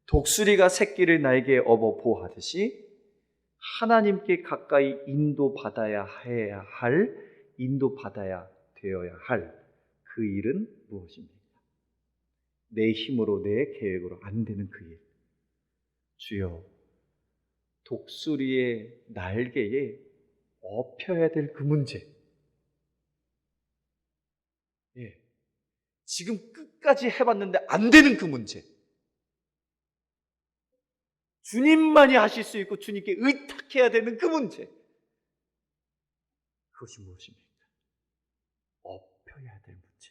독수리가 새끼를 날개에 업어 보호하듯이 하나님께 가까이 인도받아야 되어야 할 그 일은 무엇입니까? 내 힘으로 내 계획으로 안 되는 그 일. 주여, 독수리의 날개에 업혀야 될 그 문제. 지금 끝까지 해봤는데 안 되는 그 문제. 주님만이 하실 수 있고 주님께 의탁해야 되는 그 문제. 그것이 무엇입니까? 엎혀야 될 문제.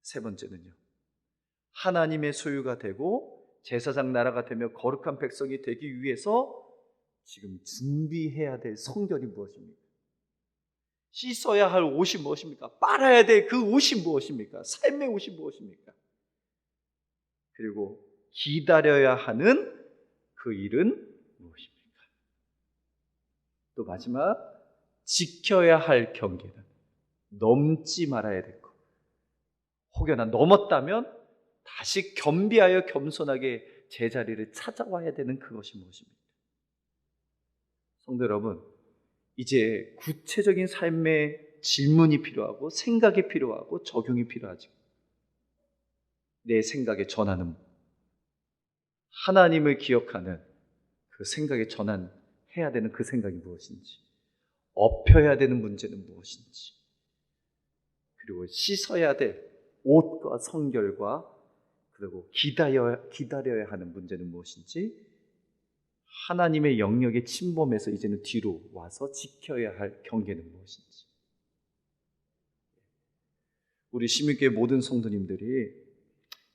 세 번째는요, 하나님의 소유가 되고 제사장 나라가 되며 거룩한 백성이 되기 위해서 지금 준비해야 될 성결이 무엇입니까? 씻어야 할 옷이 무엇입니까? 빨아야 될 그 옷이 무엇입니까? 삶의 옷이 무엇입니까? 그리고 기다려야 하는 그 일은 무엇입니까? 또 마지막, 지켜야 할 경계는 넘지 말아야 될 것. 혹여나 넘었다면 다시 겸비하여 겸손하게 제자리를 찾아와야 되는 그것이 무엇입니까? 성도 여러분, 이제 구체적인 삶의 질문이 필요하고 생각이 필요하고 적용이 필요하죠. 내 생각의 전환은 하나님을 기억하는 그 생각의 전환해야 되는 그 생각이 무엇인지, 엎혀야 되는 문제는 무엇인지, 그리고 씻어야 될 옷과 성결과 그리고 기다려야 하는 문제는 무엇인지, 하나님의 영역에 침범해서 이제는 뒤로 와서 지켜야 할 경계는 무엇인지. 우리 시민교회 모든 성도님들이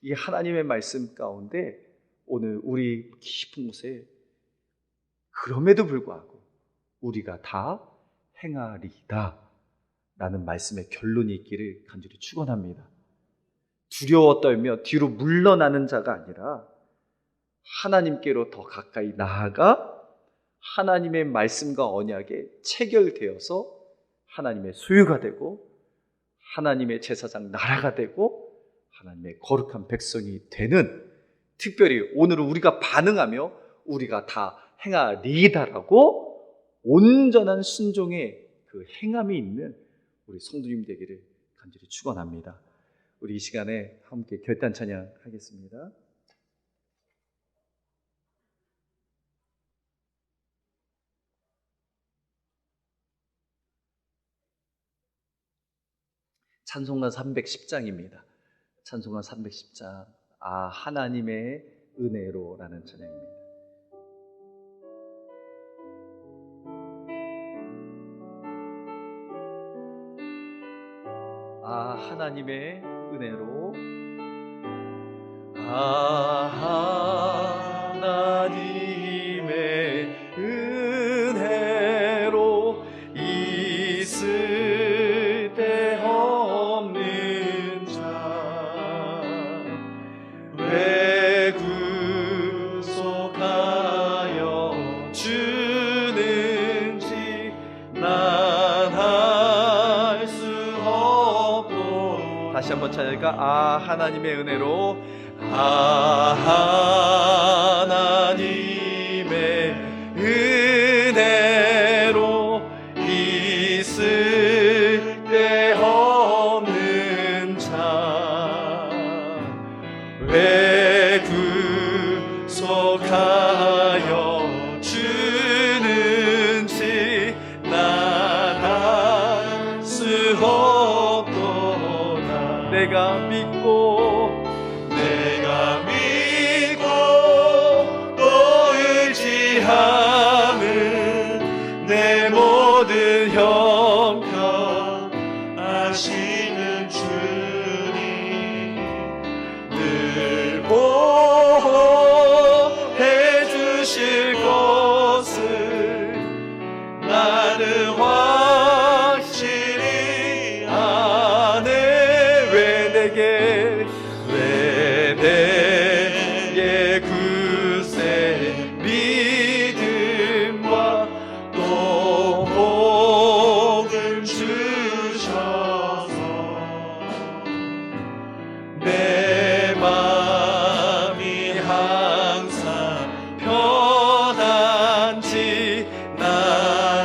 이 하나님의 말씀 가운데 오늘 우리 깊은 곳에 그럼에도 불구하고 우리가 다 행하리이다 라는 말씀의 결론이 있기를 간절히 축원합니다. 두려워 떨며 뒤로 물러나는 자가 아니라 하나님께로 더 가까이 나아가 하나님의 말씀과 언약에 체결되어서 하나님의 소유가 되고 하나님의 제사장 나라가 되고 하나님의 거룩한 백성이 되는, 특별히 오늘은 우리가 반응하며 우리가 다 행하리이다라고 온전한 순종의 그 행함이 있는 우리 성도님 되기를 간절히 축원합니다. 우리 이 시간에 함께 결단 찬양 하겠습니다. 찬송가 310장입니다. 찬송가 310장, 아 하나님의 은혜로라는 찬양입니다. 아 하나님의 은혜로, 아 하나님의 은혜로 있을 데 없는 자 왜 구속하여 주는지 난 알 수 없도. 다시 한번 찾을까? 아 하나님의 은혜로, 아 하나님의 은혜로 있을 데 없는 자 왜 구속하여 주는지 난 알 수 없도다. 내가 믿고 또 의지하는 내 모든 형편 아시는 주님 늘 보호해 주실 것을 나는 확실히 아네. 왜 내게 굳세 믿음과 또 복을 주셔서 내 맘이 항상 편한지 난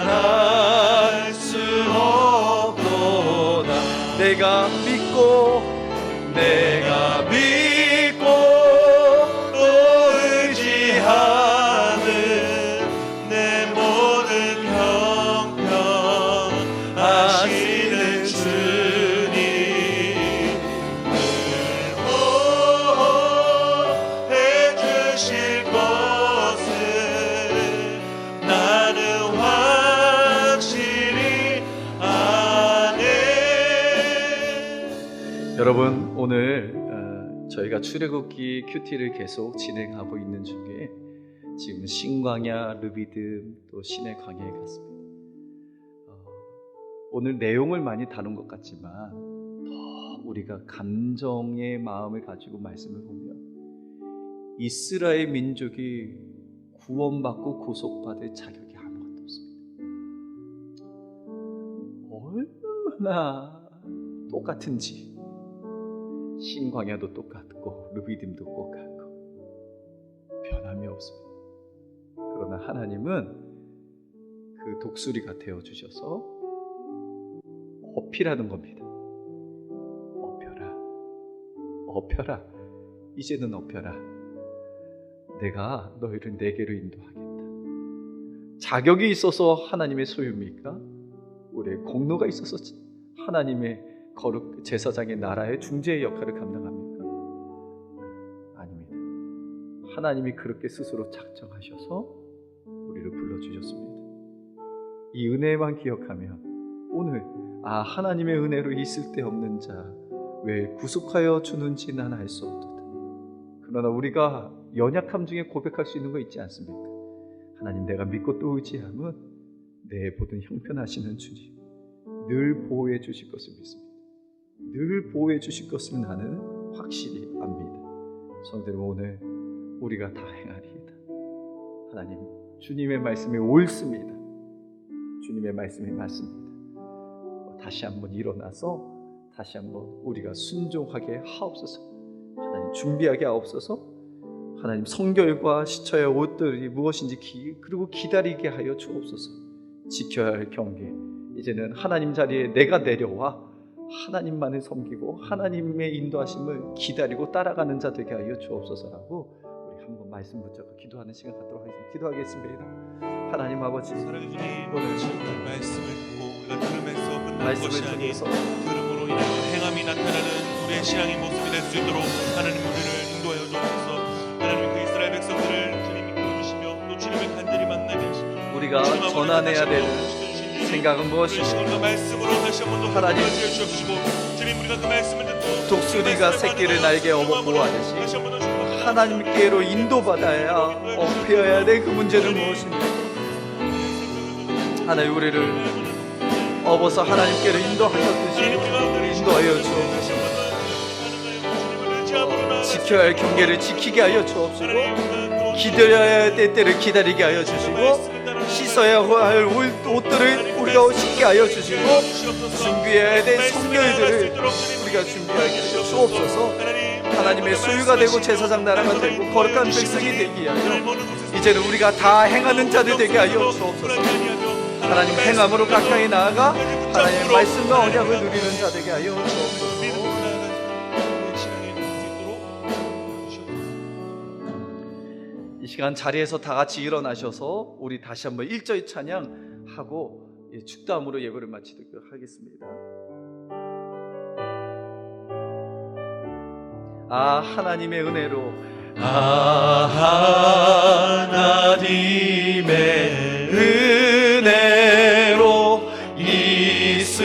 알 수 없도다. 내가 믿고 또 의지하는 내 모든 형편 아시는 주님 늘 보호해 주실 것을 나는 확실히 아네. 여러분, 오늘 저희가 출애굽기 큐티를 계속 진행하고 있는 중에 지금 신광야, 르비딤, 또 신의 광야에 갔습니다. 오늘 내용을 많이 다룬 것 같지만 더 우리가 감정의 마음을 가지고 말씀을 보면 이스라엘 민족이 구원받고 구속받을 자격이 아무것도 없습니다. 얼마나 똑같은지, 신광야도 똑같고 르비딤도 똑같고 변함이 없습니다. 그러나 하나님은 그 독수리가 되어주셔서 어필하는 겁니다. 업혀라, 업혀라, 이제는 업혀라. 내가 너희를 내게로 인도하겠다. 자격이 있어서 하나님의 소유입니까? 우리의 공로가 있어서 하나님의 거룩 제사장의 나라의 중재의 역할을 감당합니까? 아닙니다. 하나님이 그렇게 스스로 작정하셔서 우리를 불러주셨습니다. 이 은혜만 기억하면 오늘 하나님의 은혜로 있을 데 없는 자 왜 구속하여 주는지 난 알 수 없도다. 그러나 우리가 연약함 중에 고백할 수 있는 거 있지 않습니까? 하나님, 내가 믿고 또 의지함은 내 모든 형편하시는 주님 늘 보호해 주실 것을 믿습니다. 늘 보호해 주실 것을 나는 확실히 압니다. 성도들, 오늘 우리가 다 행하리이다. 하나님, 주님의 말씀이 옳습니다. 주님의 말씀이 맞습니다. 다시 한번 일어나서 다시 한번 우리가 순종하게 하옵소서. 하나님, 준비하게 하옵소서. 하나님, 성결과 시쳐야 할 옷들이 무엇인지 그리고 기다리게 하여 주옵소서. 지켜야 할 경계, 이제는 하나님 자리에 내가 내려와 하나님만을 섬기고 하나님의 인도하심을 기다리고 따라가는 자 되게 하여 주옵소서라고 우리 한번 말씀 붙잡고 기도하는 시간 갖도록 하겠습니다. 기도하겠습니다. 하나님 아버지, 사랑해 주님, 오늘 말씀을 듣고 우리가 들으면서 끝난 말씀을 것이 아닌 통해서 들음으로 인한 행함이 나타나는 우리의 신앙의 모습이 될 수 있도록 하나님 우리를 인도하여 주옵소서. 하나님, 그 이스라엘 백성들을 주님이 이끌어주시며 또 주님을 간절히 만나게 하시며 우리가 전환해야 되는 생각은 무엇이죠? 말씀으로 다시 한번 더 하나님, 주옵시고 주님, 우리가 그 말씀을 듣고 독수리가 새끼를 날개 업어 보호하듯이 하나님께로 인도받아야 업혀야 될 그 문제는 무엇입니까? 하나님, 우리를 업어서 하나님께로 인도하셨듯이 인도하여 주옵소서. 지켜야 할 경계를 지키게 하여 주옵시고, 기다려야 할 때때를 기다리게 하여 주시고, 씻어야 할 옷들을 우리가 씻게 하여 주시고, 준비해야 될 성결들을 우리가 준비하게 하여 주옵소서. 하나님의 소유가 되고 제사장 나라가 되고 거룩한 백성이 되게 하여 이제는 우리가 다 행하는 자들 되게 하여 주옵소서. 하나님, 행함으로 가까이 나아가 하나님의 말씀과 언약을 누리는 자 되게 하여 주옵소서. 이 시간 자리에서 다 같이 일어나셔서 우리 다시 한번 일절 찬양하고 축담으로 예배를 마치도록 하겠습니다. 하나님의 은혜로, 하나님의 은혜로 있을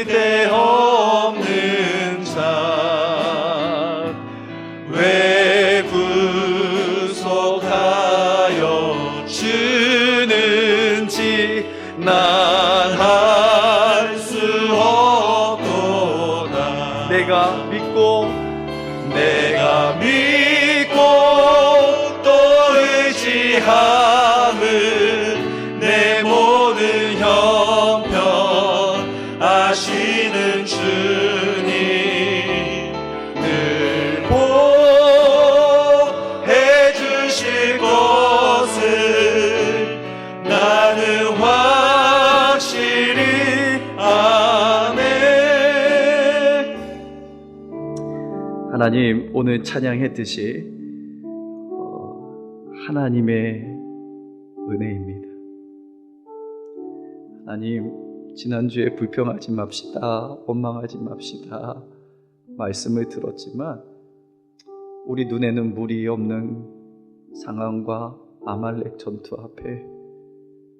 데 없는 자 왜 구속하여 주는지 난 알 수 없도다. 내가 믿고 또 의지함은 내 모든 형편 아시는 주님 늘 보호해 주실 것을 나는 확실히 아네. 하나님, 오늘 찬양했듯이 하나님의 은혜입니다. 하나님, 지난주에 불평하지 맙시다, 원망하지 맙시다 말씀을 들었지만 우리 눈에는 물이 없는 상황과 아말렉 전투 앞에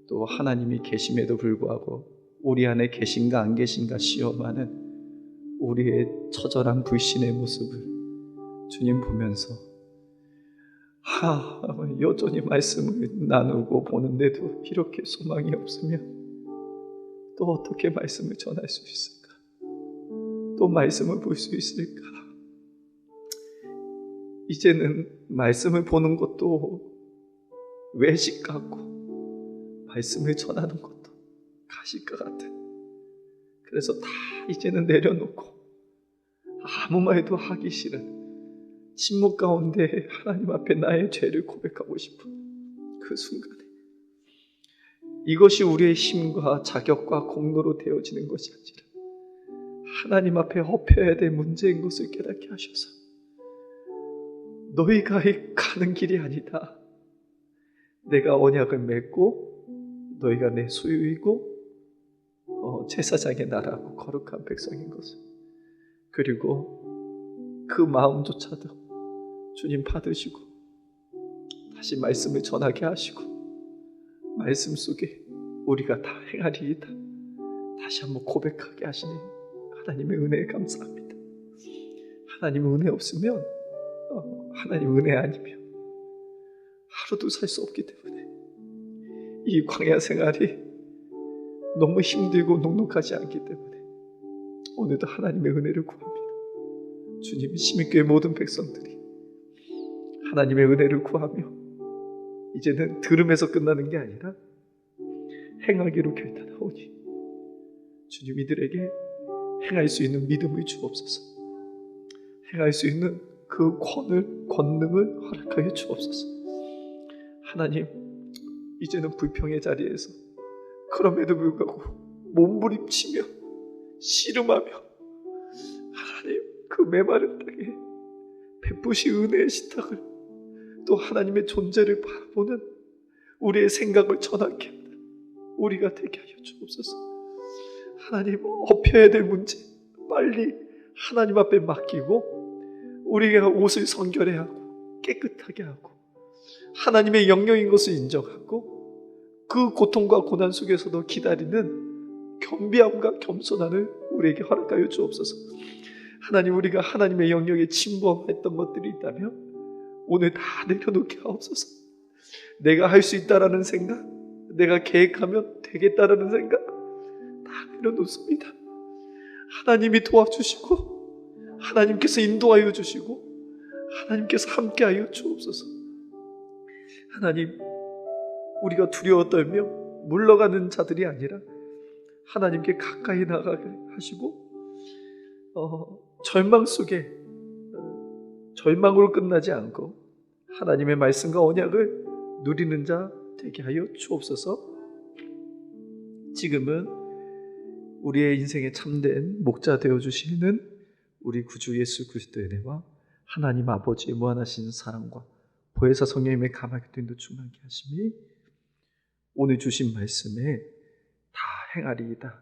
또 하나님이 계심에도 불구하고 우리 안에 계신가 안 계신가 시험하는 우리의 처절한 불신의 모습을 주님 보면서 여전히 말씀을 나누고 보는데도 이렇게 소망이 없으면 또 어떻게 말씀을 전할 수 있을까? 또 말씀을 볼 수 있을까? 이제는 말씀을 보는 것도 외식 같고 말씀을 전하는 것도 가실 것 같은, 그래서 다 이제는 내려놓고 아무 말도 하기 싫은 침묵 가운데 하나님 앞에 나의 죄를 고백하고 싶은 그 순간에 이것이 우리의 힘과 자격과 공로로 되어지는 것이 아니라 하나님 앞에 엎혀야 될 문제인 것을 깨닫게 하셔서 너희가 가는 길이 아니다. 내가 언약을 맺고 너희가 내 소유이고 제사장의 나라고 거룩한 백성인 것을, 그리고 그 마음조차도 주님 받으시고 다시 말씀을 전하게 하시고 말씀 속에 우리가 다 행하리이다 다시 한번 고백하게 하시니 하나님의 은혜에 감사합니다. 하나님의 은혜 없으면 하나님 은혜 아니면 하루도 살 수 없기 때문에 이 광야 생활이 너무 힘들고 녹록하지 않기 때문에 오늘도 하나님의 은혜를 구합니다. 주님, 시민교회 모든 백성들이 하나님의 은혜를 구하며 이제는 들음에서 끝나는 게 아니라 행하기로 결단하오니 주님, 이들에게 행할 수 있는 믿음을 주옵소서. 행할 수 있는 그 권능을 허락하여 주옵소서. 하나님, 이제는 불평의 자리에서 그럼에도 불구하고 몸부림치며 씨름하며 하나님 그 메마른 땅에 베푸시 은혜의 식탁을 또 하나님의 존재를 바라보는 우리의 생각을 전하게 합니다. 우리가 되게 하여 주옵소서. 하나님, 엎혀야 될 문제 빨리 하나님 앞에 맡기고 우리가 옷을 성결해 하고 깨끗하게 하고 하나님의 영역인 것을 인정하고 그 고통과 고난 속에서도 기다리는 겸비함과 겸손함을 우리에게 허락하여 주옵소서. 하나님, 우리가 하나님의 영역에 침범했던 것들이 있다면 오늘 다 내려놓게 하옵소서. 내가 할 수 있다라는 생각, 내가 계획하면 되겠다라는 생각 다 내려놓습니다. 하나님이 도와주시고 하나님께서 인도하여 주시고 하나님께서 함께하여 주옵소서. 하나님, 우리가 두려워 떨며 물러가는 자들이 아니라 하나님께 가까이 나가게 하시고 절망 속에 절망으로 끝나지 않고 하나님의 말씀과 언약을 누리는 자 되게 하여 주옵소서. 지금은 우리의 인생에 참된 목자 되어주시는 우리 구주 예수 그리스도의 은혜와 하나님 아버지의 무한하신 사랑과 보혜사 성령님의 감화기 인도 충만케 하심이 오늘 주신 말씀에 다 행하리이다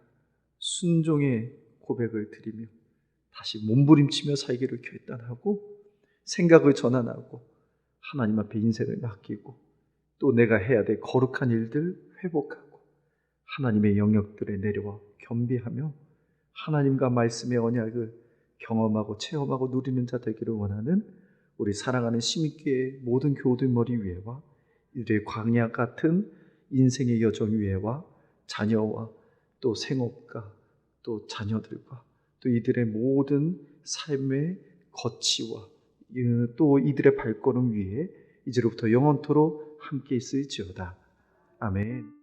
순종의 고백을 드리며 다시 몸부림치며 살기를 결단하고 생각을 전환하고 하나님 앞에 인생을 맡기고 또 내가 해야 될 거룩한 일들 회복하고 하나님의 영역들에 내려와 겸비하며 하나님과 말씀의 언약을 경험하고 체험하고 누리는 자 되기를 원하는 우리 사랑하는 시민교회의 모든 교우들 머리 위에와 이들의 광야 같은 인생의 여정 위에와 자녀와 또 생업가 또 자녀들과 또 이들의 모든 삶의 거치와 또 이들의 발걸음 위에 이제로부터 영원토록 함께 있을지어다. 아멘.